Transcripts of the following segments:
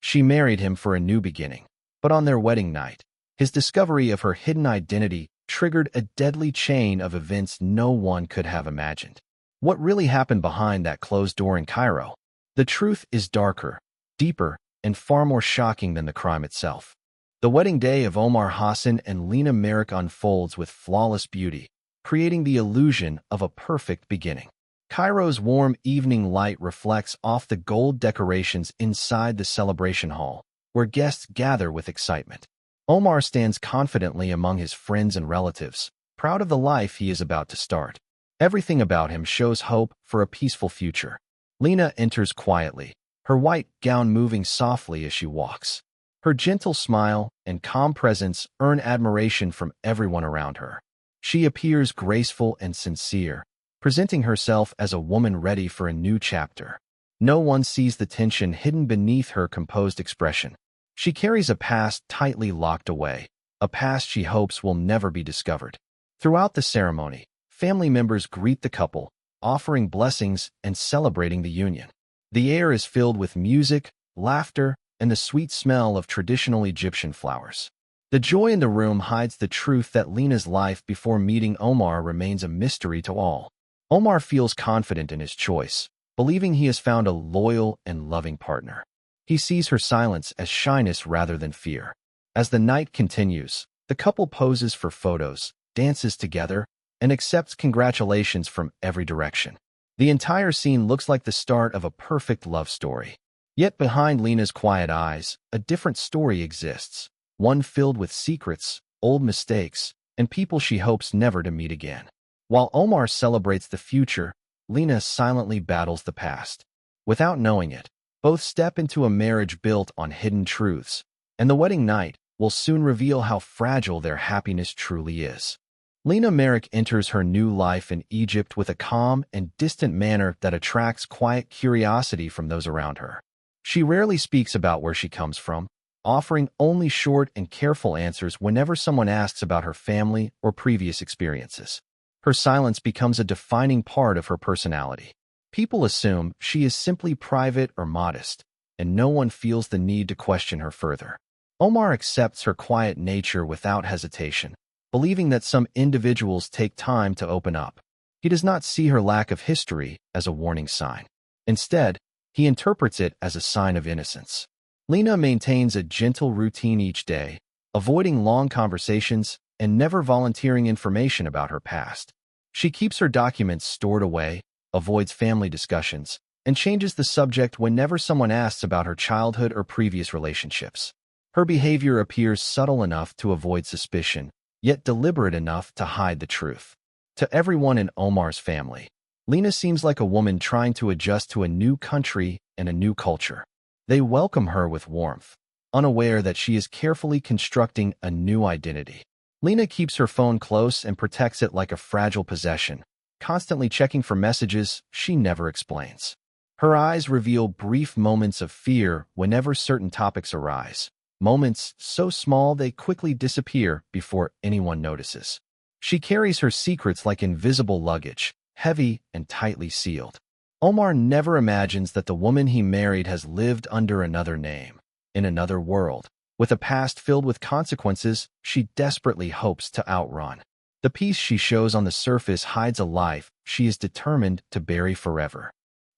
She married him for a new beginning. But on their wedding night, his discovery of her hidden identity triggered a deadly chain of events no one could have imagined. What really happened behind that closed door in Cairo? The truth is darker, deeper, and far more shocking than the crime itself. The wedding day of Omar Hassan and Lina Marek unfolds with flawless beauty, creating the illusion of a perfect beginning. Cairo's warm evening light reflects off the gold decorations inside the celebration hall, where guests gather with excitement. Omar stands confidently among his friends and relatives, proud of the life he is about to start. Everything about him shows hope for a peaceful future. Lina enters quietly, her white gown moving softly as she walks. Her gentle smile and calm presence earn admiration from everyone around her. She appears graceful and sincere, presenting herself as a woman ready for a new chapter. No one sees the tension hidden beneath her composed expression. She carries a past tightly locked away, a past she hopes will never be discovered. Throughout the ceremony, family members greet the couple, offering blessings and celebrating the union. The air is filled with music, laughter, and the sweet smell of traditional Egyptian flowers. The joy in the room hides the truth that Lina's life before meeting Omar remains a mystery to all. Omar feels confident in his choice, believing he has found a loyal and loving partner. He sees her silence as shyness rather than fear. As the night continues, the couple poses for photos, dances together, and accepts congratulations from every direction. The entire scene looks like the start of a perfect love story. Yet behind Lina's quiet eyes, a different story exists, one filled with secrets, old mistakes, and people she hopes never to meet again. While Omar celebrates the future, Lina silently battles the past. Without knowing it, both step into a marriage built on hidden truths, and the wedding night will soon reveal how fragile their happiness truly is. Lina Marek enters her new life in Egypt with a calm and distant manner that attracts quiet curiosity from those around her. She rarely speaks about where she comes from, offering only short and careful answers whenever someone asks about her family or previous experiences. Her silence becomes a defining part of her personality. People assume she is simply private or modest, and no one feels the need to question her further. Omar accepts her quiet nature without hesitation, believing that some individuals take time to open up. He does not see her lack of history as a warning sign. Instead, he interprets it as a sign of innocence. Lina maintains a gentle routine each day, avoiding long conversations and never volunteering information about her past. She keeps her documents stored away, avoids family discussions, and changes the subject whenever someone asks about her childhood or previous relationships. Her behavior appears subtle enough to avoid suspicion, yet deliberate enough to hide the truth. To everyone in Omar's family, Lina seems like a woman trying to adjust to a new country and a new culture. They welcome her with warmth, unaware that she is carefully constructing a new identity. Lina keeps her phone close and protects it like a fragile possession, constantly checking for messages she never explains. Her eyes reveal brief moments of fear whenever certain topics arise, moments so small they quickly disappear before anyone notices. She carries her secrets like invisible luggage, heavy and tightly sealed. Omar never imagines that the woman he married has lived under another name, in another world, with a past filled with consequences she desperately hopes to outrun. The peace she shows on the surface hides a life she is determined to bury forever.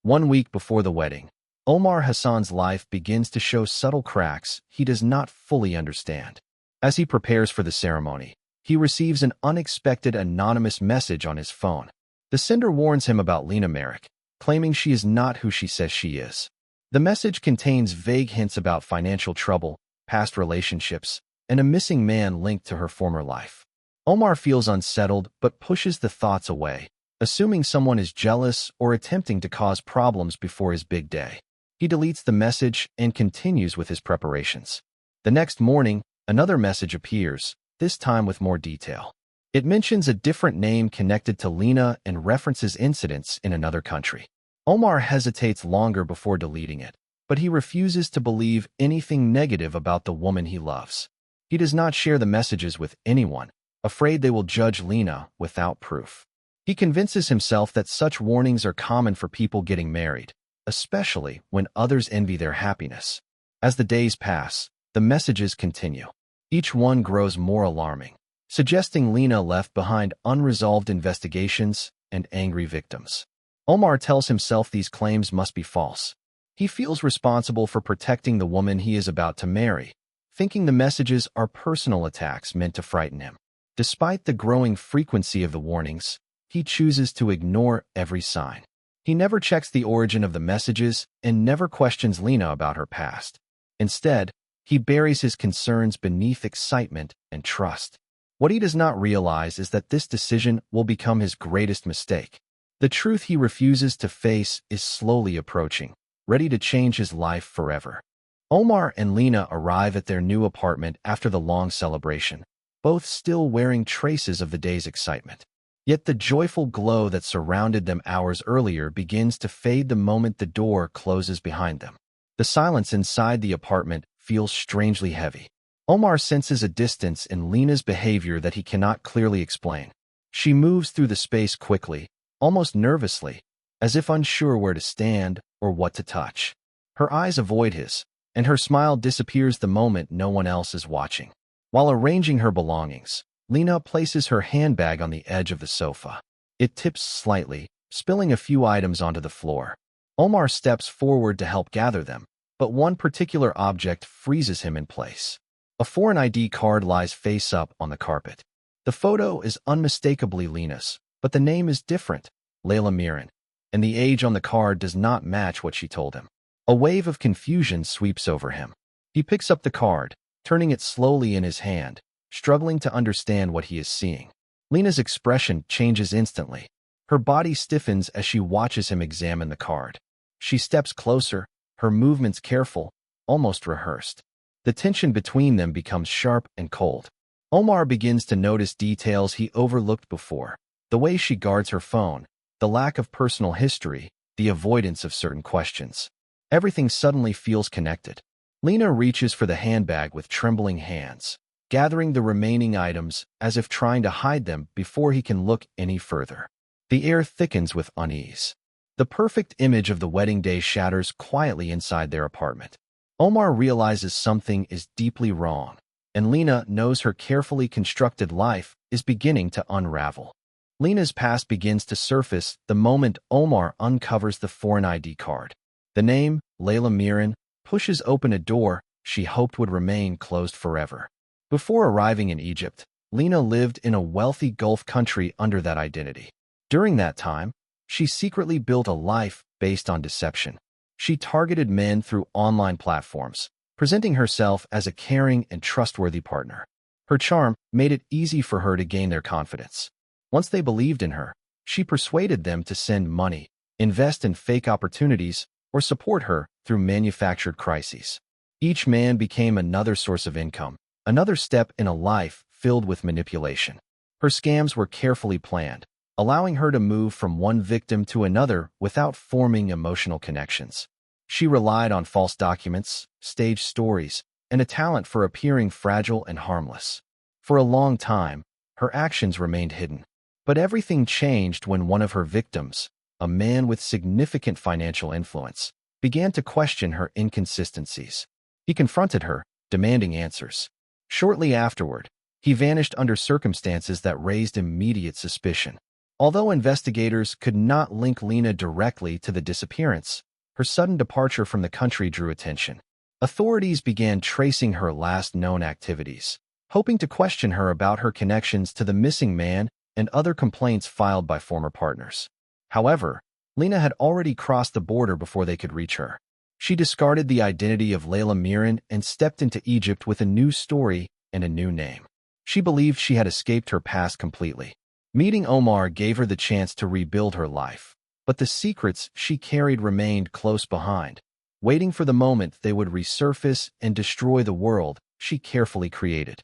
1 week before the wedding, Omar Hassan's life begins to show subtle cracks he does not fully understand. As he prepares for the ceremony, he receives an unexpected anonymous message on his phone. The sender warns him about Lina Marek, claiming she is not who she says she is. The message contains vague hints about financial trouble, past relationships, and a missing man linked to her former life. Omar feels unsettled but pushes the thoughts away, assuming someone is jealous or attempting to cause problems before his big day. He deletes the message and continues with his preparations. The next morning, another message appears, this time with more detail. It mentions a different name connected to Lina and references incidents in another country. Omar hesitates longer before deleting it, but he refuses to believe anything negative about the woman he loves. He does not share the messages with anyone, afraid they will judge Lina without proof. He convinces himself that such warnings are common for people getting married, especially when others envy their happiness. As the days pass, the messages continue. Each one grows more alarming, suggesting Lina left behind unresolved investigations and angry victims. Omar tells himself these claims must be false. He feels responsible for protecting the woman he is about to marry, thinking the messages are personal attacks meant to frighten him. Despite the growing frequency of the warnings, he chooses to ignore every sign. He never checks the origin of the messages and never questions Lina about her past. Instead, he buries his concerns beneath excitement and trust. What he does not realize is that this decision will become his greatest mistake. The truth he refuses to face is slowly approaching, ready to change his life forever. Omar and Lina arrive at their new apartment after the long celebration, both still wearing traces of the day's excitement. Yet the joyful glow that surrounded them hours earlier begins to fade the moment the door closes behind them. The silence inside the apartment feels strangely heavy. Omar senses a distance in Lina's behavior that he cannot clearly explain. She moves through the space quickly, almost nervously, as if unsure where to stand or what to touch. Her eyes avoid his, and her smile disappears the moment no one else is watching. While arranging her belongings, Lina places her handbag on the edge of the sofa. It tips slightly, spilling a few items onto the floor. Omar steps forward to help gather them, but one particular object freezes him in place. A foreign ID card lies face up on the carpet. The photo is unmistakably Lina's, but the name is different, Leyla Mirin, and the age on the card does not match what she told him. A wave of confusion sweeps over him. He picks up the card, turning it slowly in his hand, struggling to understand what he is seeing. Lina's expression changes instantly. Her body stiffens as she watches him examine the card. She steps closer, her movements careful, almost rehearsed. The tension between them becomes sharp and cold. Omar begins to notice details he overlooked before. The way she guards her phone, the lack of personal history, the avoidance of certain questions. Everything suddenly feels connected. Lina reaches for the handbag with trembling hands, gathering the remaining items as if trying to hide them before he can look any further. The air thickens with unease. The perfect image of the wedding day shatters quietly inside their apartment. Omar realizes something is deeply wrong, and Lina knows her carefully constructed life is beginning to unravel. Lina's past begins to surface the moment Omar uncovers the foreign ID card. The name, Leyla Mirin, pushes open a door she hoped would remain closed forever. Before arriving in Egypt, Lina lived in a wealthy Gulf country under that identity. During that time, she secretly built a life based on deception. She targeted men through online platforms, presenting herself as a caring and trustworthy partner. Her charm made it easy for her to gain their confidence. Once they believed in her, she persuaded them to send money, invest in fake opportunities, or support her through manufactured crises. Each man became another source of income, another step in a life filled with manipulation. Her scams were carefully planned, allowing her to move from one victim to another without forming emotional connections. She relied on false documents, staged stories, and a talent for appearing fragile and harmless. For a long time, her actions remained hidden. But everything changed when one of her victims, a man with significant financial influence, began to question her inconsistencies. He confronted her, demanding answers. Shortly afterward, he vanished under circumstances that raised immediate suspicion. Although investigators could not link Lina directly to the disappearance, her sudden departure from the country drew attention. Authorities began tracing her last known activities, hoping to question her about her connections to the missing man and other complaints filed by former partners. However, Lina had already crossed the border before they could reach her. She discarded the identity of Leyla Mirin and stepped into Egypt with a new story and a new name. She believed she had escaped her past completely. Meeting Omar gave her the chance to rebuild her life, but the secrets she carried remained close behind, waiting for the moment they would resurface and destroy the world she carefully created.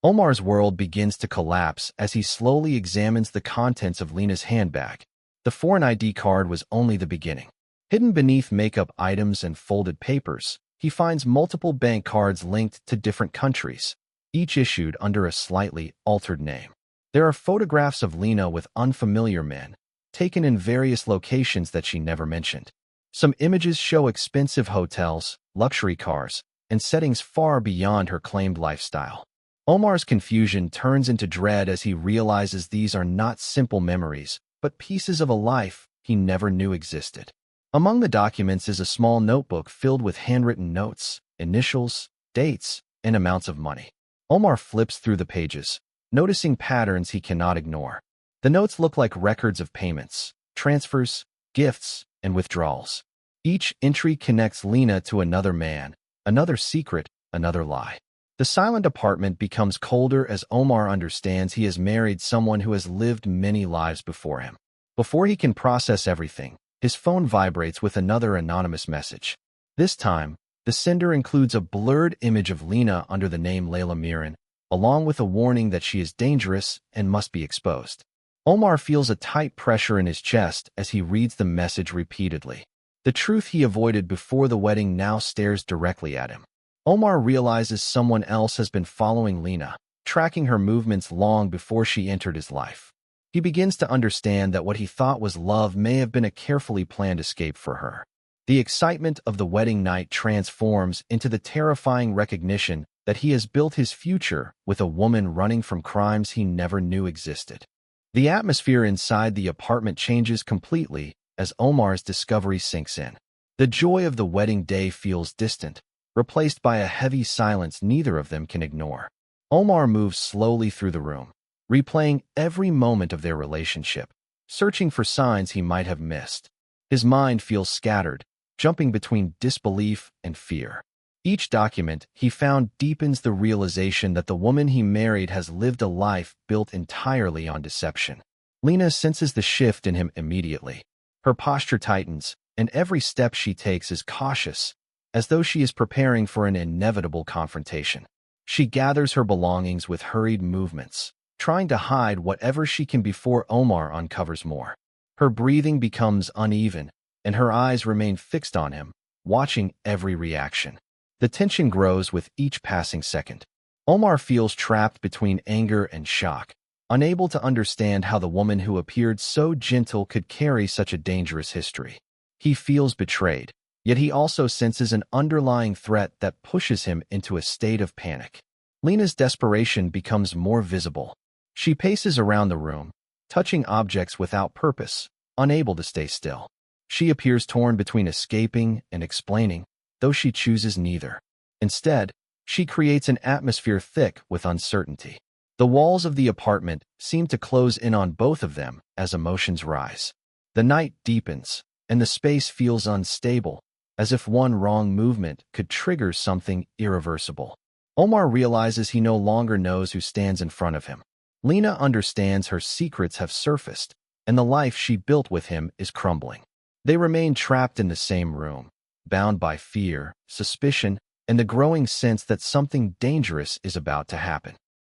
Omar's world begins to collapse as he slowly examines the contents of Lina's handbag. The foreign ID card was only the beginning. Hidden beneath makeup items and folded papers, he finds multiple bank cards linked to different countries, each issued under a slightly altered name. There are photographs of Lina with unfamiliar men, taken in various locations that she never mentioned. Some images show expensive hotels, luxury cars, and settings far beyond her claimed lifestyle. Omar's confusion turns into dread as he realizes these are not simple memories, but pieces of a life he never knew existed. Among the documents is a small notebook filled with handwritten notes, initials, dates, and amounts of money. Omar flips through the pages, noticing patterns he cannot ignore. The notes look like records of payments, transfers, gifts, and withdrawals. Each entry connects Lina to another man, another secret, another lie. The silent apartment becomes colder as Omar understands he has married someone who has lived many lives before him. Before he can process everything, his phone vibrates with another anonymous message. This time, the sender includes a blurred image of Lina under the name Leyla Mirin, along with a warning that she is dangerous and must be exposed. Omar feels a tight pressure in his chest as he reads the message repeatedly. The truth he avoided before the wedding now stares directly at him. Omar realizes someone else has been following Lina, tracking her movements long before she entered his life. He begins to understand that what he thought was love may have been a carefully planned escape for her. The excitement of the wedding night transforms into the terrifying recognition that he has built his future with a woman running from crimes he never knew existed. The atmosphere inside the apartment changes completely as Omar's discovery sinks in. The joy of the wedding day feels distant, replaced by a heavy silence neither of them can ignore. Omar moves slowly through the room, replaying every moment of their relationship, searching for signs he might have missed. His mind feels scattered, jumping between disbelief and fear. Each document he found deepens the realization that the woman he married has lived a life built entirely on deception. Lina senses the shift in him immediately. Her posture tightens, and every step she takes is cautious, as though she is preparing for an inevitable confrontation. She gathers her belongings with hurried movements, trying to hide whatever she can before Omar uncovers more. Her breathing becomes uneven, and her eyes remain fixed on him, watching every reaction. The tension grows with each passing second. Omar feels trapped between anger and shock, unable to understand how the woman who appeared so gentle could carry such a dangerous history. He feels betrayed, yet he also senses an underlying threat that pushes him into a state of panic. Lina's desperation becomes more visible. She paces around the room, touching objects without purpose, unable to stay still. She appears torn between escaping and explaining, though she chooses neither. Instead, she creates an atmosphere thick with uncertainty. The walls of the apartment seem to close in on both of them as emotions rise. The night deepens, and the space feels unstable, as if one wrong movement could trigger something irreversible. Omar realizes he no longer knows who stands in front of him. Lina understands her secrets have surfaced, and the life she built with him is crumbling. They remain trapped in the same room, bound by fear, suspicion, and the growing sense that something dangerous is about to happen.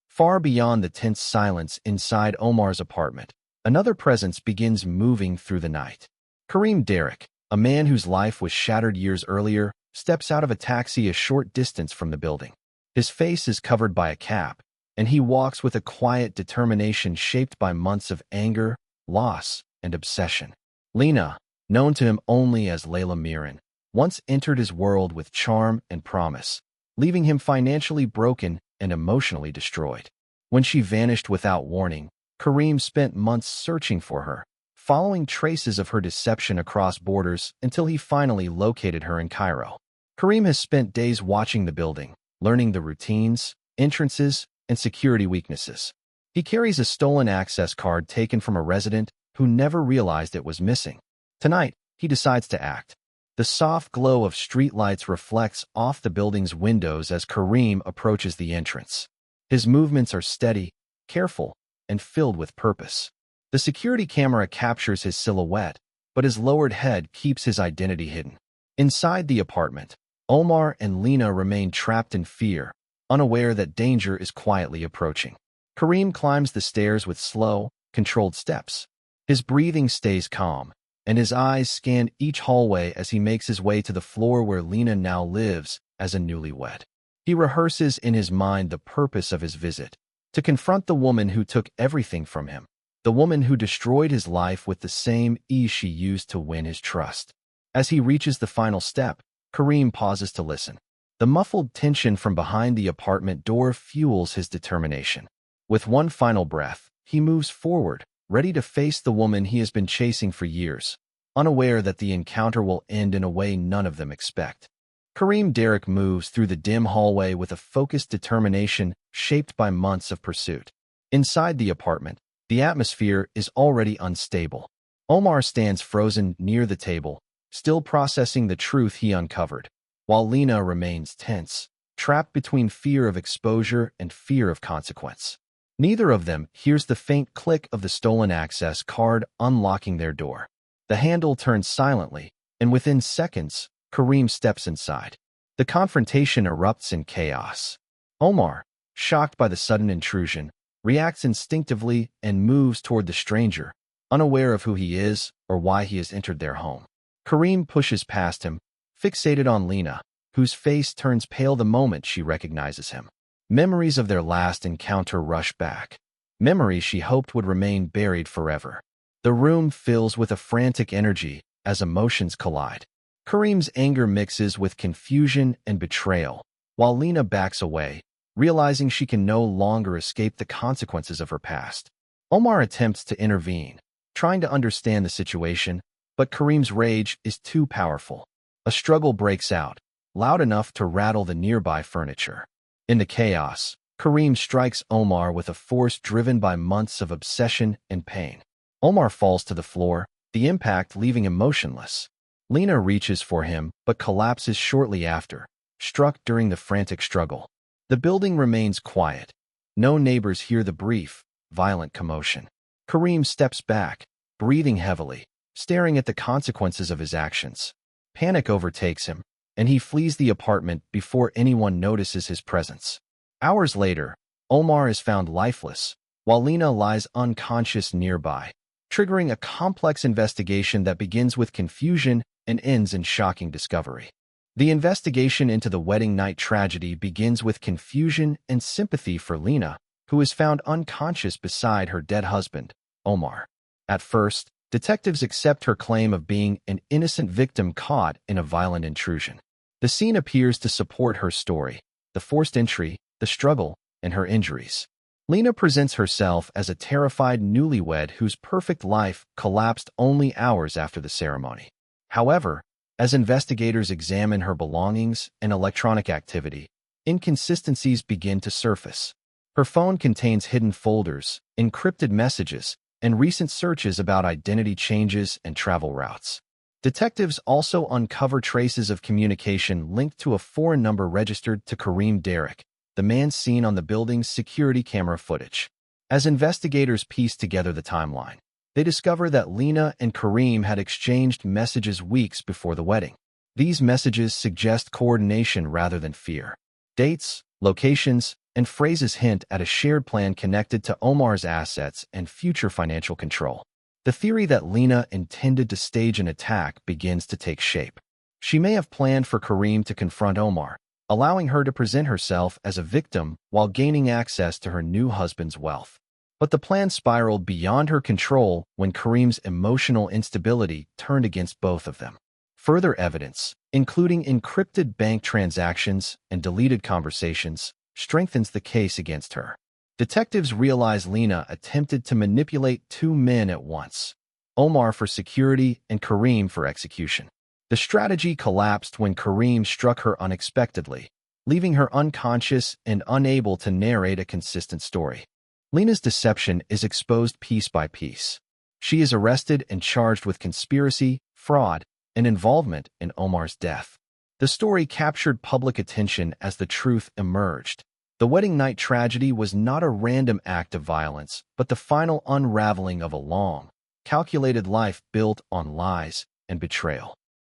Far beyond the tense silence inside Omar's apartment, another presence begins moving through the night. Kareem Derrick, a man whose life was shattered years earlier, steps out of a taxi a short distance from the building. His face is covered by a cap, and he walks with a quiet determination shaped by months of anger, loss, and obsession. Lina, known to him only as Leyla Mirin, once entered his world with charm and promise, leaving him financially broken and emotionally destroyed. When she vanished without warning, Kareem spent months searching for her, following traces of her deception across borders until he finally located her in Cairo. Kareem has spent days watching the building, learning the routines, entrances, and security weaknesses. He carries a stolen access card taken from a resident who never realized it was missing. Tonight, he decides to act. The soft glow of streetlights reflects off the building's windows as Kareem approaches the entrance. His movements are steady, careful, and filled with purpose. The security camera captures his silhouette, but his lowered head keeps his identity hidden. Inside the apartment, Omar and Lina remain trapped in fear, unaware that danger is quietly approaching. Kareem climbs the stairs with slow, controlled steps. His breathing stays calm, and his eyes scan each hallway as he makes his way to the floor where Lina now lives as a newlywed. He rehearses in his mind the purpose of his visit, to confront the woman who took everything from him, the woman who destroyed his life with the same ease she used to win his trust. As he reaches the final step, Kareem pauses to listen. The muffled tension from behind the apartment door fuels his determination. With one final breath, he moves forward, ready to face the woman he has been chasing for years, unaware that the encounter will end in a way none of them expect. Kareem Derek moves through the dim hallway with a focused determination shaped by months of pursuit. Inside the apartment, the atmosphere is already unstable. Omar stands frozen near the table, still processing the truth he uncovered, while Lina remains tense, trapped between fear of exposure and fear of consequence. Neither of them hears the faint click of the stolen access card unlocking their door. The handle turns silently, and within seconds, Kareem steps inside. The confrontation erupts in chaos. Omar, shocked by the sudden intrusion, reacts instinctively and moves toward the stranger, unaware of who he is or why he has entered their home. Kareem pushes past him, fixated on Lina, whose face turns pale the moment she recognizes him. Memories of their last encounter rush back. Memories she hoped would remain buried forever. The room fills with a frantic energy as emotions collide. Kareem's anger mixes with confusion and betrayal, while Lina backs away, realizing she can no longer escape the consequences of her past. Omar attempts to intervene, trying to understand the situation, but Kareem's rage is too powerful. A struggle breaks out, loud enough to rattle the nearby furniture. In the chaos, Kareem strikes Omar with a force driven by months of obsession and pain. Omar falls to the floor, the impact leaving him motionless. Lina reaches for him but collapses shortly after, struck during the frantic struggle. The building remains quiet. No neighbors hear the brief, violent commotion. Kareem steps back, breathing heavily, staring at the consequences of his actions. Panic overtakes him, and he flees the apartment before anyone notices his presence. Hours later, Omar is found lifeless, while Lina lies unconscious nearby, triggering a complex investigation that begins with confusion and ends in shocking discovery. The investigation into the wedding night tragedy begins with confusion and sympathy for Lina, who is found unconscious beside her dead husband, Omar. At first, detectives accept her claim of being an innocent victim caught in a violent intrusion. The scene appears to support her story: the forced entry, the struggle, and her injuries. Lina presents herself as a terrified newlywed whose perfect life collapsed only hours after the ceremony. However, as investigators examine her belongings and electronic activity, inconsistencies begin to surface. Her phone contains hidden folders, encrypted messages, and recent searches about identity changes and travel routes. Detectives also uncover traces of communication linked to a foreign number registered to Kareem Derek, the man seen on the building's security camera footage. As investigators piece together the timeline, they discover that Lina and Kareem had exchanged messages weeks before the wedding. These messages suggest coordination rather than fear. Dates, locations, and phrases hint at a shared plan connected to Omar's assets and future financial control. The theory that Lina intended to stage an attack begins to take shape. She may have planned for Kareem to confront Omar, allowing her to present herself as a victim while gaining access to her new husband's wealth. But the plan spiraled beyond her control when Kareem's emotional instability turned against both of them. Further evidence, including encrypted bank transactions and deleted conversations, strengthens the case against her. Detectives realize Lina attempted to manipulate two men at once, Omar for security and Kareem for execution. The strategy collapsed when Kareem struck her unexpectedly, leaving her unconscious and unable to narrate a consistent story. Lina's deception is exposed piece by piece. She is arrested and charged with conspiracy, fraud, and involvement in Omar's death. The story captured public attention as the truth emerged. The wedding night tragedy was not a random act of violence, but the final unraveling of a long, calculated life built on lies and betrayal.